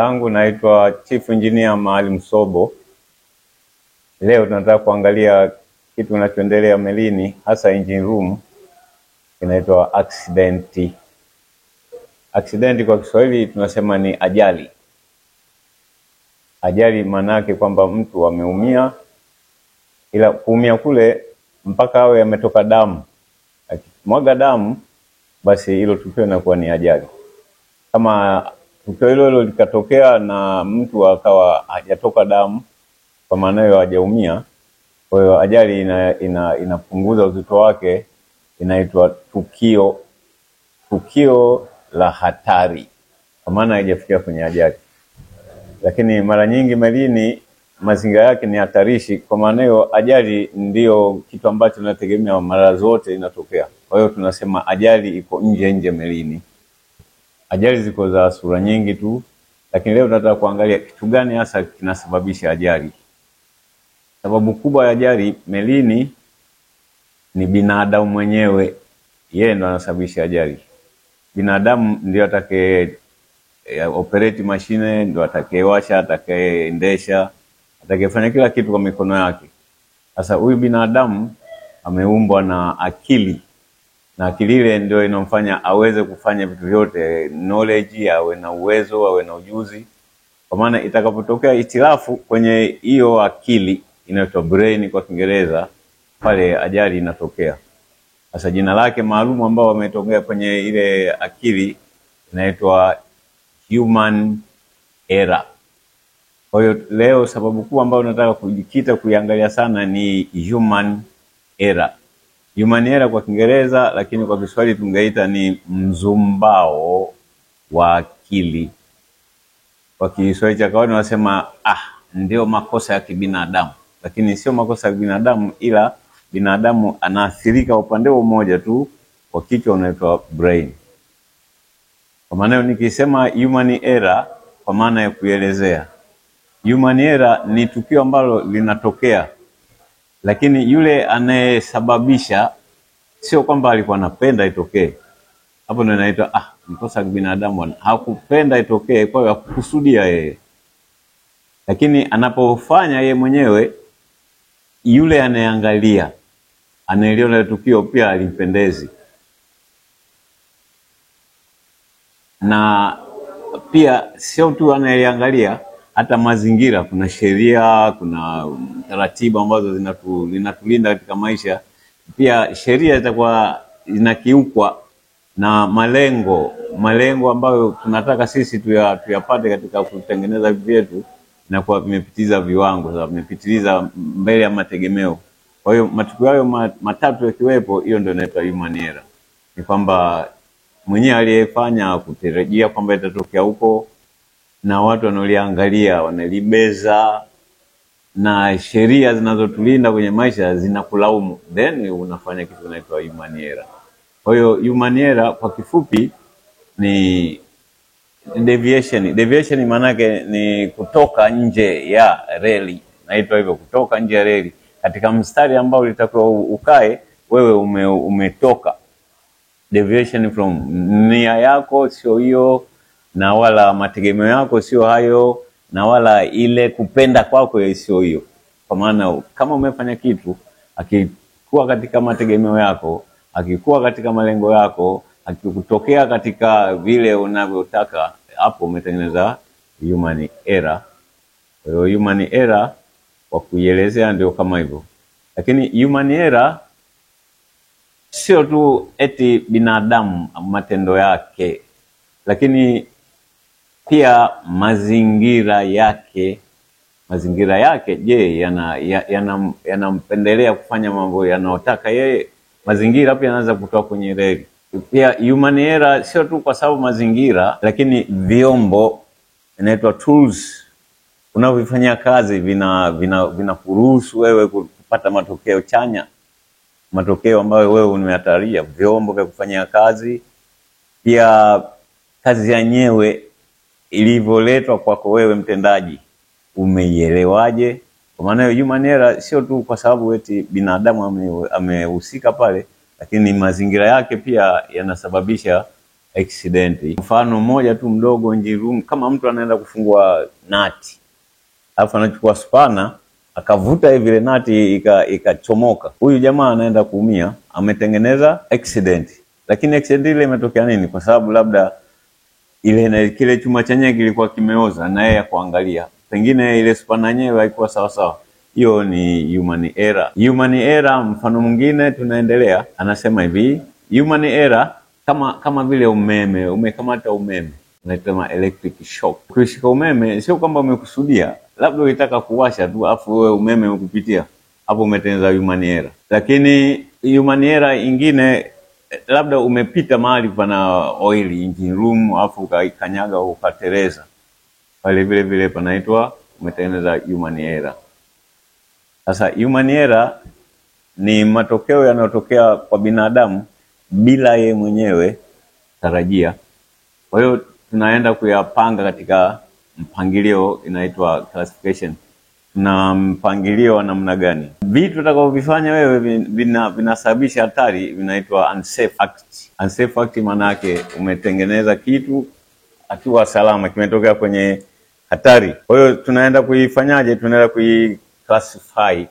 langu naitwa Chief Engineer Maalim Sobo. Leo tunataka kuangalia kitu kinachoendelea melini, hasa engine room, inaitwa accident. Accident kwa Kiswahili tunasema ni ajali. Ajali maana yake kwamba mtu ameumia, ila kuumia kule mpaka awe ametoka damu. Akimwaga damu, basi hilo tukio linakuwa ni ajali. Kama tukio hilo likatokea na mtu akawa hajatoka damu, kwa maana hiyo hajaumia, kwa hiyo ajali inapunguza uzito wake, inaitwa tukio la hatari, kwa maana haijafikia kwenye ajali. Lakini mara nyingi melini mazingira yake ni hatarishi, kwa maana hiyo ajali ndio kitu ambacho tunategemea mara zote inatokea. Kwa hiyo tunasema ajali iko nje melini. Ajali ziko za sura nyingi tu, lakini leo tunataka kuangalia kitu gani hasa kinasababisha ajali. Sababu kubwa ya ajali melini ni binadamu mwenyewe, yeye ndo anasababisha ajali. Binadamu ndio atakaye operate mashine, ndio atakayewasha, atakayeendesha, atakayefanya kila kitu kwa mikono yake. Sasa huyu binadamu ameumbwa na akili, na akili ile ndio inamfanya aweze kufanya vitu vyote, knowledge, awe na uwezo, awe na ujuzi. Kwa maana itakapotokea itilafu kwenye hiyo akili, inaitwa brain kwa Kiingereza, pale ajali inatokea. Sasa jina lake maalum ambao wametokea kwenye ile akili inaitwa human error. Kwa hiyo leo sababu kubwa ambayo nataka kujikita kuiangalia sana ni human error. Human error kwa Kiingereza, lakini kwa Kiswahili tungeita ni mzumbao wa akili. Kwa Kiswahili cha kawaida wanasema ndio makosa ya kibinadamu, lakini sio makosa ya binadamu, ila binadamu anaathirika upande mmoja tu, kwa kichwa unaitwa brain. Kwa maana nikisema human error, kwa maana ya kuelezea, human error ni tukio ambalo linatokea, lakini yule anayesababisha sio kwamba alikuwa anapenda itokee. Hapo ndio inaitwa mkosa wa binadamu, hakupenda itokee, kwa hiyo hakukusudia yeye. Lakini anapofanya yeye mwenyewe, yule anayeangalia, anaeliona tukio pia alimpendezi. Na pia sio tu anayeangalia, hata mazingira, kuna sheria, kuna taratibu ambazo zinatulinda katika maisha. Pia sheria itakuwa inakiukwa na malengo ambayo tunataka sisi tuyapate katika kutengeneza vitu vyetu, na kwa vimepitiza viwango, sasa vimepitiliza mbele ya mategemeo. Kwa hiyo matukio hayo matatu yakiwepo, hiyo ndio inaitwa human error. Ni kwamba mwenyewe aliyefanya kutarajia kwamba itatokea huko, na watu wanaoliangalia wanalibeza, na sheria zinazotulinda kwenye maisha zinakulaumu, then unafanya kitu kinaitwa human error. Kwa hiyo human error kwa kifupi ni deviation. Deviation maana yake ni kutoka nje ya reli. Naitwa hivyo, kutoka nje ya reli. Katika mstari ambao ulitakiwa ukae, wewe umetoka. Deviation from nia yako sio hiyo, na wala mategemeo yako sio hayo, na wala ile kupenda kwako sio hiyo. Kwa maana kama umefanya kitu akikuwa katika mategemeo yako, akikuwa katika malengo yako, akikutokea katika vile unavyotaka, hapo umetengeneza human error. Kwa hiyo human error kwa kuielezea ndio kama hivyo. Lakini human error sio tu eti binadamu matendo yake, lakini pia mazingira yake. Mazingira yake, je, yanampendelea kufanya mambo yanayotaka yeye? Mazingira pia yanaanza kutoka kwenye reli. Pia human error sio tu kwa sababu mazingira, lakini vyombo, inaitwa tools, unavyofanya kazi vinakuruhusu wewe kupata matokeo chanya, matokeo ambayo wewe umeyatarajia. Vyombo vya kufanyia kazi, pia kazi yenyewe ilivyoletwa kwako wewe mtendaji, umeielewaje? Kwa maana hiyo human error sio tu kwa sababu eti binadamu amehusika pale, lakini mazingira yake pia yanasababisha accident. Mfano mmoja tu mdogo, engine room, kama mtu anaenda kufungua nati alafu anachukua spana akavuta hivi ile nati ikachomoka, huyu jamaa anaenda kuumia, ametengeneza accident. Lakini accident ile imetokea nini? Kwa sababu labda kile chuma chenyewe kilikuwa kimeoza na yeye kuangalia, pengine ile spana yenyewe haikuwa sawa sawa. Hiyo ni human error. Human error, mfano mwingine tunaendelea, anasema hivi, human error kama vile umeme, umekamata umeme, unaitwa electric shock. Ukishika umeme sio kwamba umekusudia, labda unataka kuwasha tu afu wewe umeme ukupitia, hapo umetengeneza human error. Lakini human error ingine, labda umepita mahali pana oil engine room afu ukaikanyaga ukateleza, pale vile vile panaitwa umetengeneza human error. Sasa human error ni matokeo yanayotokea kwa binadamu bila yeye mwenyewe tarajia. Kwa hiyo tunaenda kuyapanga katika mpangilio inaitwa classification. Na mpangilio wa namna gani? Vitu utakavyofanya wewe vinasababisha hatari vinaitwa unsafe act. Unsafe act maana yake umetengeneza kitu hatua salama, kimetokea kwenye hatari. Kwa hiyo tunaenda kuifanyaje? Tunaenda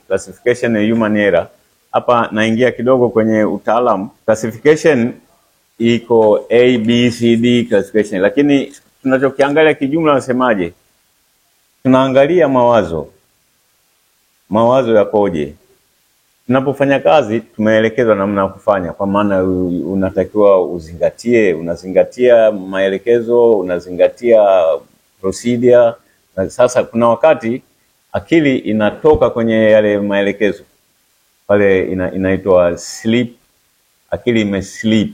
classification ya human error. Hapa naingia kidogo kwenye utaalamu. Classification iko A, B, C, D classification. Lakini tunachokiangalia kijumla nasemaje? Tunaangalia mawazo yakoje. Tunapofanya kazi tumeelekezwa namna ya kufanya, kwa maana unatakiwa unazingatia maelekezo, unazingatia procedure. Na sasa kuna wakati akili inatoka kwenye yale maelekezo, pale inaitwa sleep. Akili imesleep,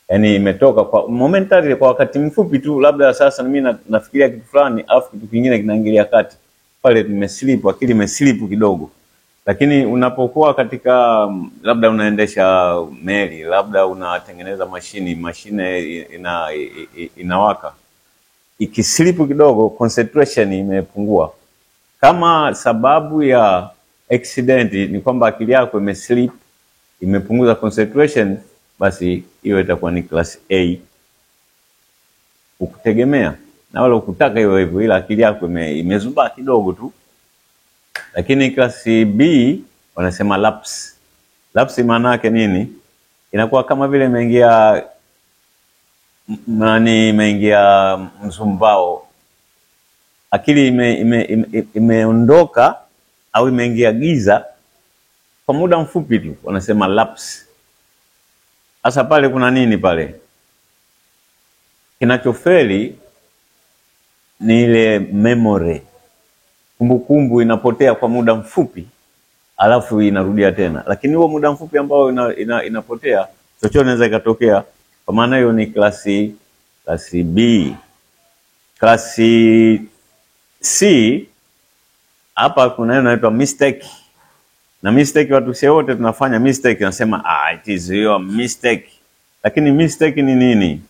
yani imetoka kwa momentary, kwa wakati mfupi tu, labda sasa mimi nafikiria kitu fulani afu kitu kingine kinaingilia kati, pale nimesleep, akili imesleep kidogo. Lakini unapokuwa katika labda unaendesha meli, labda unatengeneza mashine inawaka, ikisleep kidogo, concentration imepungua. Kama sababu ya accident ni kwamba akili yako imesleep, imepunguza concentration, basi hiyo itakuwa ni class A. Ukutegemea na wala ukutaka hiyo hivyo, ila akili yako imezubaa kidogo tu. Lakini class B wanasema lapse. Lapse maana yake nini? Inakuwa kama vile imeingia mzumbao, akili imeondoka au imeingia giza kwa muda mfupi tu, wanasema lapse. Sasa pale kuna nini pale? Kinachofeli ni ile memory, kumbukumbu inapotea kwa muda mfupi alafu inarudia tena. Lakini huo muda mfupi ambao inapotea, chochote inaweza ikatokea. Kwa maana hiyo ni klasi B. Klasi C, hapa kuna neno inaitwa mistake. Na mistake, watu wote tunafanya mistake, nasema it is your mistake. Lakini mistake ni nini?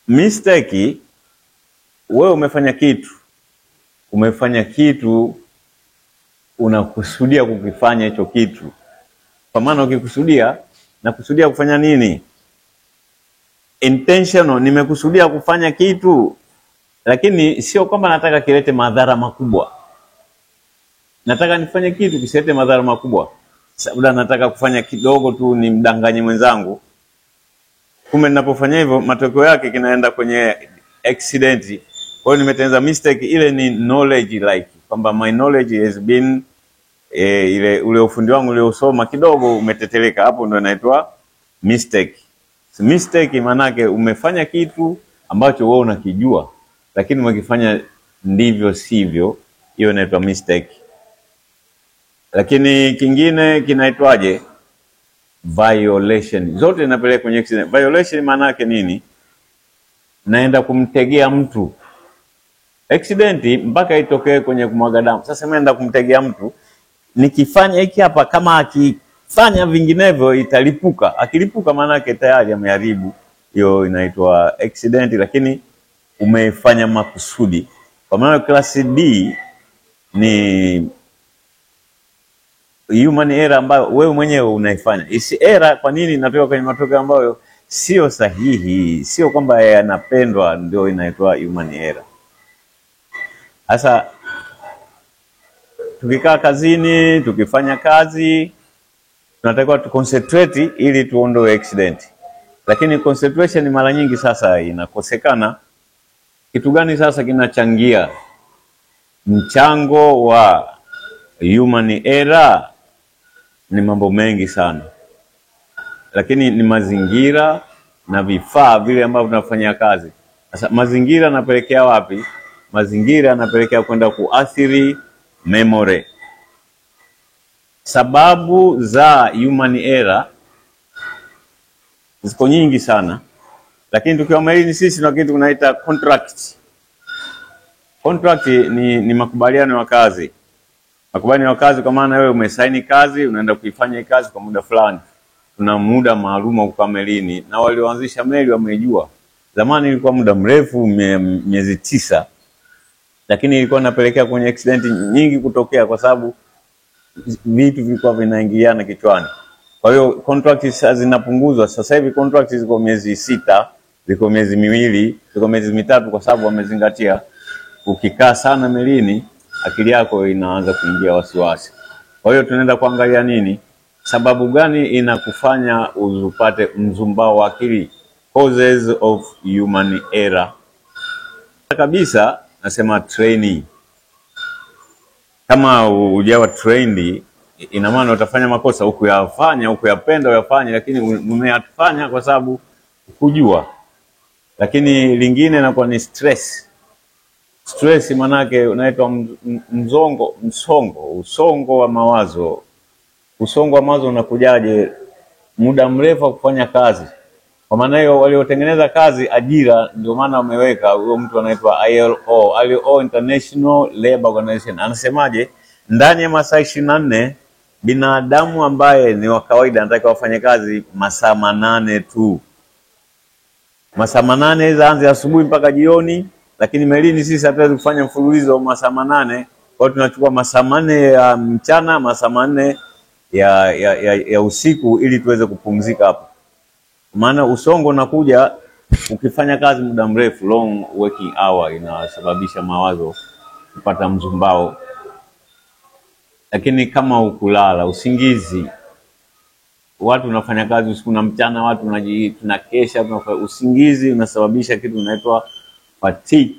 Mistake, wewe umefanya kitu unakusudia kukifanya hicho kitu. Kwa maana ukikusudia, nakusudia kufanya nini? Intentional, nimekusudia kufanya kitu, lakini sio kwamba nataka kilete madhara makubwa. Nataka nifanye kitu kisilete madhara makubwa. Labda nataka kufanya kidogo tu ni mdanganye mwenzangu. Kumbe ninapofanya hivyo matokeo yake kinaenda kwenye accident. Kwa hiyo nimetengeneza mistake. Ile ni knowledge, like kwamba my knowledge has been ule ufundi wangu uliosoma kidogo umeteteleka. Hapo ndo inaitwa mistake. So, mistake manake umefanya kitu ambacho wewe unakijua, lakini umekifanya ndivyo sivyo. Hiyo inaitwa mistake. Lakini kingine kinaitwaje? Violation. Zote zinapeleka kwenye accident. Violation maana yake nini? Naenda kumtegea mtu. Accident mpaka itokee kwenye kumwaga damu. Sasa naenda kumtegea mtu, nikifanya hiki hapa, kama akifanya vinginevyo italipuka. Akilipuka maana yake tayari ameharibu. Hiyo inaitwa accident, lakini umefanya makusudi. Kwa maana class D ni human error ambayo wewe mwenyewe unaifanya. Isi error kwa nini inatoka kwenye matokeo ambayo sio sahihi, sio kwamba yanapendwa ndio inaitwa human error. Sasa tukikaa kazini, tukifanya kazi, tunatakiwa tuconcentrate ili tuondoe accident. Lakini concentration mara nyingi sasa inakosekana. Kitu gani sasa kinachangia mchango wa human error? Ni mambo mengi sana, lakini ni mazingira na vifaa vile ambavyo tunafanya kazi. Sasa mazingira yanapelekea wapi? Mazingira yanapelekea kwenda kuathiri memory. Sababu za human error ziko nyingi sana, lakini tukiwa marini sisi na kitu tunaita contract. Contract ni makubaliano ya kazi. Makubaliano ya kazi kwa maana wewe umesaini kazi, unaenda kuifanya kazi kwa muda fulani. Kuna muda maalum wa kukaa melini, na walioanzisha meli wamejua. Zamani ilikuwa muda mrefu, miezi 9. Lakini ilikuwa inapelekea kwenye accident nyingi kutokea kwa sababu vitu vilikuwa vinaingiliana kichwani. Kwa hiyo contracts zinapunguzwa. Sasa hivi contracts ziko miezi 6, ziko miezi 2, ziko miezi 3 kwa sababu wamezingatia ukikaa sana melini akili yako inaanza kuingia wasiwasi. Kwa hiyo tunaenda kuangalia nini? Sababu gani inakufanya upate mzumbao wa akili? Causes of human error. Kabisa nasema training. Kama hujawa trained, ina maana utafanya makosa, ukuyafanya, ukuyapenda uyafanye, lakini umeyafanya kwa sababu kujua. Lakini lingine inakuwa ni stress. Stress manake unaitwa usongo wa mawazo. Usongo wa mawazo unakujaje? Muda mrefu wa kufanya kazi. Kwa maana hiyo waliotengeneza kazi ajira, ndio maana wameweka huyo mtu anaitwa ILO, International Labour Organization. Anasemaje? Ndani ya masaa 24 binadamu ambaye ni wa kawaida anataka wafanye kazi masaa 8 tu. Masaa 8 zaanze asubuhi mpaka jioni, lakini melini sisi hatuwezi kufanya mfululizo masaa 8. Kwa hiyo tunachukua masaa 4 ya mchana, masaa 4 ya usiku ili tuweze kupumzika hapo. Maana usongo unakuja ukifanya kazi muda mrefu, long working hour, inasababisha mawazo kupata mzumbao. Lakini kama ukulala, usingizi, watu unafanya kazi usiku na mchana, watu tunakesha, usingizi unasababisha kitu inaitwa fatigue.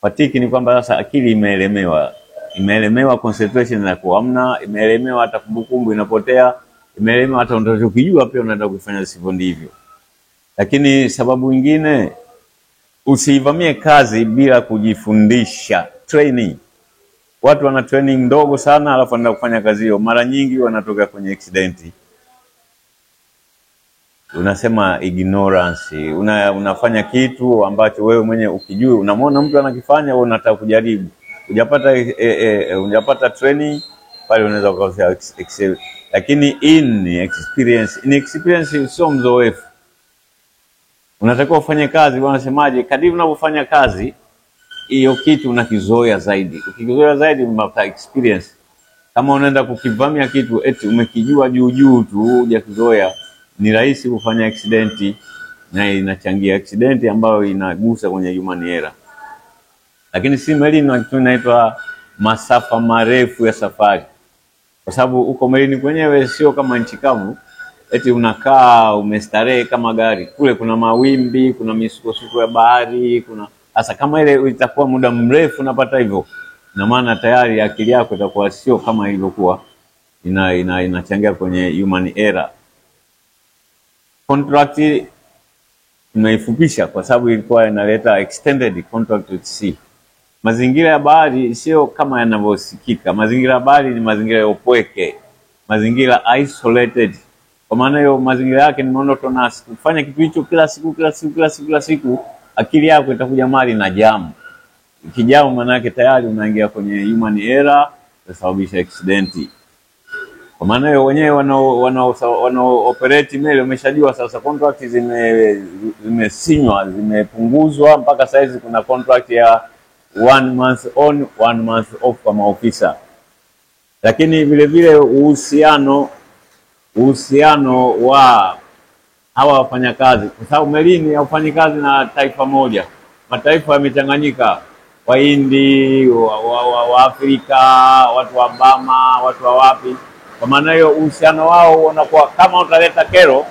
Fatigue ni kwamba sasa akili imeelemewa, concentration inakuwa hamna, imeelemewa, hata kumbukumbu inapotea, imeelemewa, hata unachokijua pia unaenda kufanya sivyo ndivyo. Lakini sababu nyingine, usivamie kazi bila kujifundisha. Training. Watu wana training ndogo sana alafu wanaenda kufanya kazi hiyo, mara nyingi wanatoka kwenye accident. Unasema ignorance. Unafanya kitu ambacho wewe mwenyewe ukijua, unamwona mtu anakifanya, wewe unataka kujaribu. Hujapata training pale unaweza kukosea excel. Lakini inexperience sio mzoefu. Unatakiwa ufanye kazi, wanasemaje? Kadiri unapofanya kazi hiyo kitu unakizoea zaidi. Ukizoea zaidi unapata experience. Kama unaenda kukivamia kitu eti umekijua juu tu, hujakizoea, ni rahisi kufanya accident, na inachangia accident ambayo inagusa kwenye human error. Lakini si melini na kitu inaitwa masafa marefu ya safari. Kwa sababu uko melini kwenyewe sio kama nchi kavu, eti unakaa umestarehe kama gari. Kule kuna mawimbi, kuna misukosuko ya bahari, kuna sasa kama ile itakuwa muda mrefu unapata hivyo, na maana tayari akili yako itakuwa sio kama ilivyokuwa, inachangia kwenye human error. Contract tunaifupisha kwa sababu ilikuwa inaleta extended contract at sea. Mazingira ya bahari sio kama yanavyosikika. Mazingira ya bahari ni mazingira ya upweke, mazingira isolated. Kwa maana hiyo mazingira yake ni monotonous. Kufanya kitu hicho kila siku, akili yako itakuja mali na jamu. Ikijamu maana yake tayari unaingia kwenye human error, kusababisha accident. Kwa maana hiyo wenyewe wanao operate meli wameshajua sasa contract zimesinywa, zimepunguzwa mpaka saizi kuna contract ya 1 month on 1 month off kwa maofisa. Lakini vile vile uhusiano wa hawa wafanyakazi, kwa sababu melini haufanyi kazi na taifa moja. Mataifa yamechanganyika, Wahindi, wa Afrika, watu wa Bama, watu wa wapi. Kwa maana hiyo uhusiano wao unakuwa kama utaleta kero,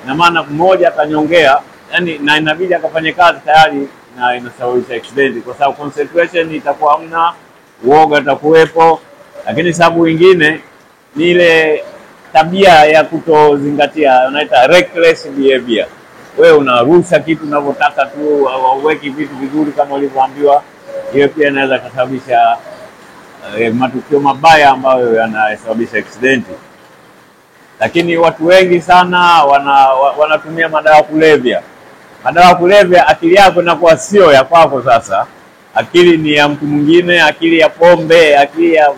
na maana mmoja atanyongea, yani na inabidi akafanye kazi tayari, na inasababisha accident, kwa sababu concentration itakuwa hamna, uoga utakuwepo. Lakini sababu nyingine ni ile tabia ya kutozingatia, unaita reckless behavior. Wewe unarusha kitu unavyotaka tu, hauweki vitu vizuri kama ulivyoambiwa. Hiyo pia inaweza kusababisha matukio mabaya ambayo yanasababisha accident. Lakini watu wengi sana wanatumia madawa kulevya. Madawa kulevya, akili yako inakuwa sio ya kwako sasa. Akili ni ya mtu mwingine, akili ya pombe, akili ya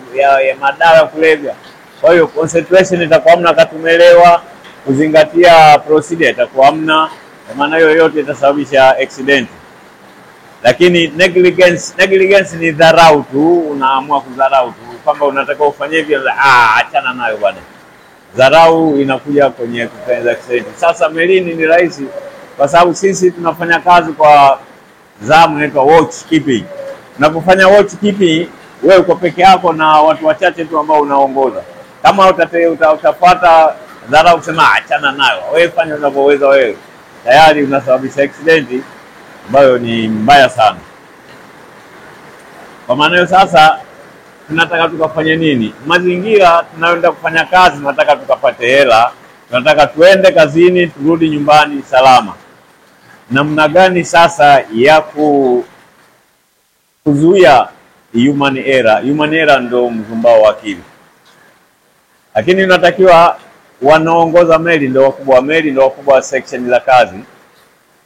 madawa kulevya. Kwa hiyo concentration itakuwa hamna, katumelewa, kuzingatia procedure itakuwa hamna. Kwa maana hiyo yote itasababisha accident. Lakini negligence ni dharau tu, unaamua kudharau tu kwamba unataka ufanye hivyo, achana nayo bwana. Dharau inakuja kwenye kufanya accident. Sasa melini ni rahisi kwa sababu sisi tunafanya kazi kwa zamu inaitwa watch keeping. Unapofanya watch keeping, wewe uko peke yako na watu wachache tu ambao unaongoza. Kama utafuata dharau kusema achana nayo, wewe fanya unavyoweza wewe, tayari unasababisha accident ambayo ni mbaya sana. Kwa maana hiyo sasa tunataka tukafanye nini? Mazingira tunayoenda kufanya kazi, tunataka tukapate hela, tunataka tuende kazini, turudi nyumbani salama. Namna gani sasa ya kuzuia human error? Human error ndio mzumbao wa akili. Lakini unatakiwa wanaongoza meli ndio wakubwa wa meli, ndio wakubwa wa section la kazi.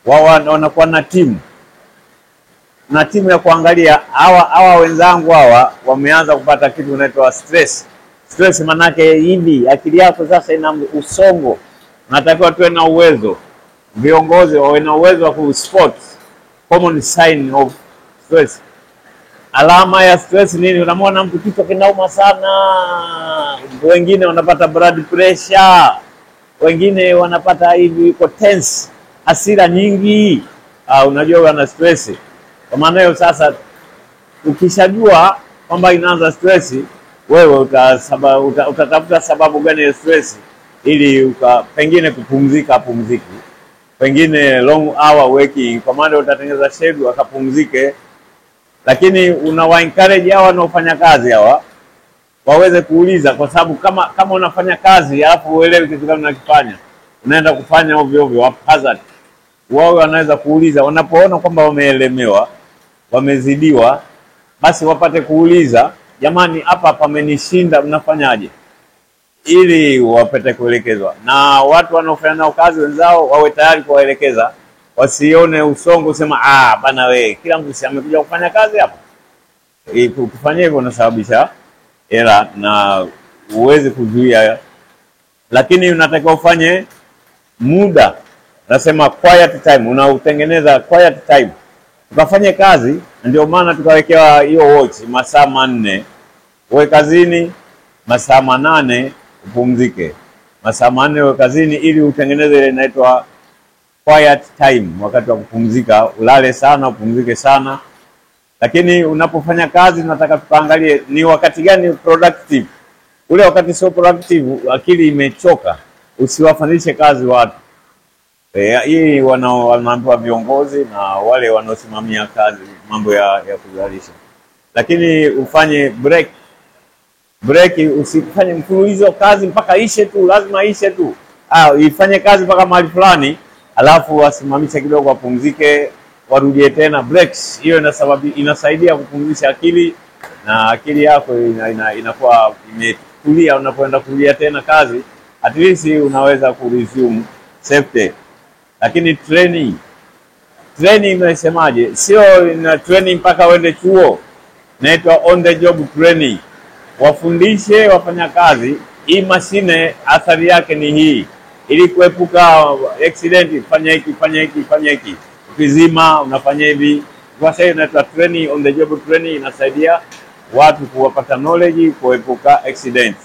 Wao wanakuwa na timu ya kuangalia hawa wenzangu hawa wameanza kupata kitu unaitwa stress. Stress manake hivi akili yako sasa ina usongo. Natakiwa tuwe na uwezo, viongozi wawe na uwezo wa kuspot common sign of stress. Alama ya stress nini? Unamwona mtu kichwa kinauma sana, wengine wanapata blood pressure, wengine wanapata hivi yuko tense, hasira nyingi, unajua ana stress. Kwa maana hiyo sasa ukishajua kwamba inaanza stress, wewe utatafuta sababu gani ya stress ili pengine kupumzika pumziki, pengine long hour working, kwa maana utatengeneza schedule akapumzike. Lakini unawa encourage hawa wanaofanya kazi hawa waweze kuuliza, kwa sababu kama unafanya kazi alafu uelewe kitu gani unakifanya, unaenda kufanya ovyo ovyo haphazard. Wao wanaweza kuuliza wanapoona kwamba wameelemewa, wamezidiwa, basi wapate kuuliza, jamani hapa pamenishinda, mnafanyaje? Ili wapate kuelekezwa. Na watu wanaofanya nao kazi wenzao wawe tayari kuwaelekeza, wasione usongo sema bana wewe kila mtu si amekuja kufanya kazi hapa. Ukifanya hivyo unasababisha error na uweze kuzuia. Lakini unatakiwa ufanye muda, nasema quiet time, unautengeneza quiet time. Ukafanye kazi, ndio maana tukawekewa hiyo watch masaa 4. Uwe kazini masaa 8, upumzike. Masaa 4 uwe kazini ili utengeneze ile inaitwa quiet time, wakati wa kupumzika. Ulale sana, upumzike sana. Lakini unapofanya kazi tunataka tuangalie ni wakati gani productive. Ule wakati sio productive, akili imechoka, usiwafanyishe kazi watu. Hii wanaambiwa viongozi na wale wanaosimamia kazi mambo ya kuzalisha. Lakini ufanye break, usifanye mfululizo kazi mpaka ishe tu, lazima ishe tu. Ifanye kazi mpaka mahali fulani, alafu wasimamishe kidogo, wapumzike, warudie tena. Breaks hiyo inasaidia kupumzisha akili, na akili yako inakuwa imetulia. Unapoenda kurudia tena kazi, at least unaweza kuresume safety. Lakini training imesemaje? Sio na training mpaka uende chuo, inaitwa on the job training. Wafundishe wafanya kazi, hii mashine athari yake ni hii, ili kuepuka accident, fanya hiki. Ukizima unafanya hivi. Kwa sababu inaitwa training, on the job training. Inasaidia watu kuwapata knowledge, kuepuka accident.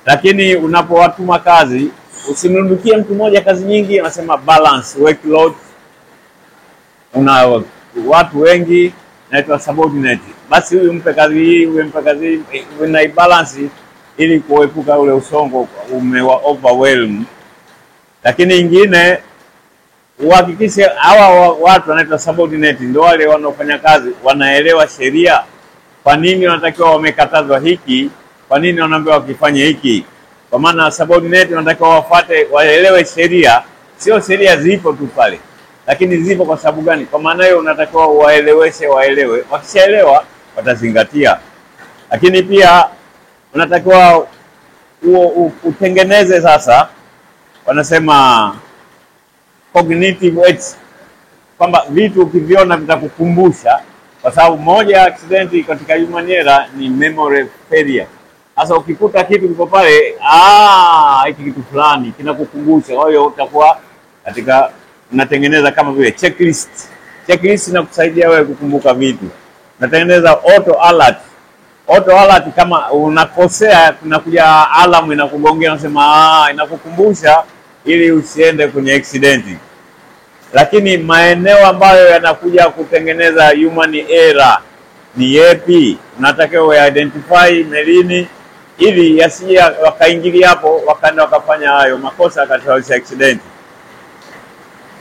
Lakini unapowatuma kazi, usimrundukie mtu mmoja kazi nyingi, anasema balance workload. Una watu wengi, naitwa subordinate. Basi huyu mpe kazi hii, huyu mpe kazi hii, una balance ili kuepuka ule usongo umewa overwhelm. Lakini nyingine, uhakikishe hawa watu wanaitwa subordinate ndio wale wanaofanya kazi wanaelewa sheria. Kwa nini wanatakiwa wamekatazwa hiki? Kwa nini wanaambiwa wakifanye hiki? Kwa maana subordinate wanatakiwa wafuate, waelewe sheria. Sio sheria zipo tu pale, lakini zipo kwa sababu gani? Kwa maana hiyo unatakiwa waeleweshe, waelewe. Wakishaelewa watazingatia. Lakini pia unatakiwa utengeneze sasa, wanasema cognitive weights, kwamba vitu ukiviona vitakukumbusha. Kwa sababu moja ya accident katika human error ni memory failure. Sasa ukikuta kitu kiko pale, hiki kitu fulani kinakukumbusha. Kwa hiyo utakuwa katika unatengeneza kama vile checklist. Checklist inakusaidia wewe kukumbuka vitu. Unatengeneza auto alert. Auto alert, kama unakosea kunakuja alarm inakugongea, unasema inakukumbusha ili usiende kwenye accident. Lakini maeneo ambayo yanakuja kutengeneza human error ni yapi? Unatakiwa identify melini ili yasije wakaingilia hapo wakaenda wakafanya hayo makosa katika accident.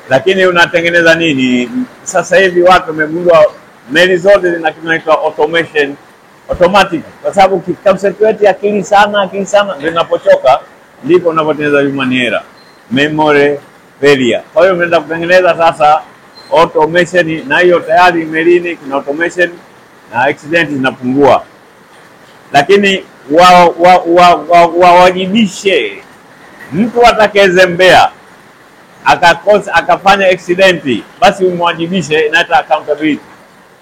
Lakini unatengeneza nini? Sasa hivi watu wamegundua meli zote zinaitwa automation, automatic, kwa sababu ukiconcentrate akili sana ndio inapochoka, ndipo unapotengeneza human error, memory failure. Kwa hiyo unaenda kutengeneza sasa automation, na hiyo tayari melini kuna automation na accident zinapungua. Lakini wawajibishe mtu atakayezembea akakosa akafanya accident, basi umwajibishe, inaita accountability.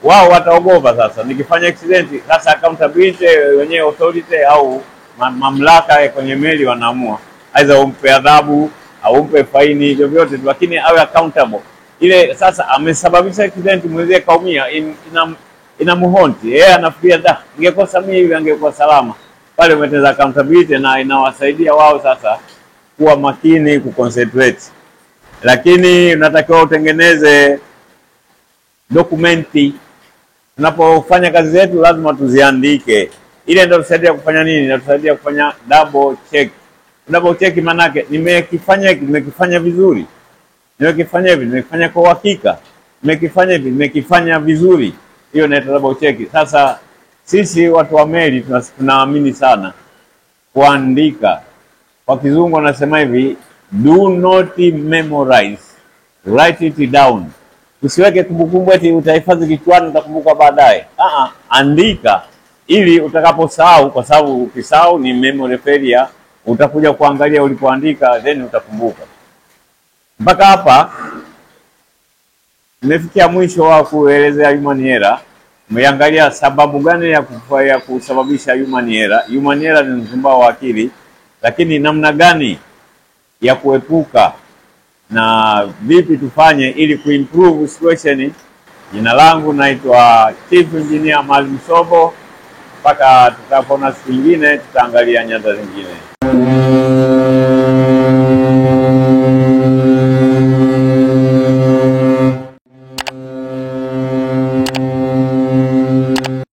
Wao wataogopa sasa, nikifanya accident sasa accountability wenyewe authority au mamlaka kwenye meli wanaamua, aidha umpe adhabu au umpe faini, hivyo vyote, lakini awe accountable. Ile sasa amesababisha accident, mwenzie kaumia, inamhonti yeye, anafikiria ningekosa mimi yule angekuwa salama. Pale umeteza accountability na inawasaidia wao sasa kuwa makini, kuconcentrate. Lakini unatakiwa utengeneze dokumenti. Tunapofanya kazi zetu lazima tuziandike. Ile ndio tusaidia kufanya nini? Inatusaidia kufanya double check. Double check maana yake nimekifanya vizuri. Nimekifanya hivi, nimekifanya kwa uhakika. Nimekifanya hivi, nimekifanya vizuri. Hiyo inaitwa double check. Sasa sisi watu wa meli tunaamini sana kuandika. Kwa kizungu wanasema hivi, do not memorize, write it down. Usiweke kumbukumbu eti utahifadhi kichwani utakumbuka baadaye. Andika ili utakaposahau, kwa sababu ukisahau ni memory failure, utakuja kuangalia ulipoandika then utakumbuka. Mpaka hapa nimefikia mwisho wa kuelezea human error. Umeangalia sababu gani ya kusababisha human error. Human error ni msumbao wa akili, lakini namna gani ya kuepuka na vipi tufanye ili kuimprove situation. Jina langu naitwa Chief Engineer Maalim Sobo. Mpaka tutapona siku nyingine, tutaangalia nyanja zingine.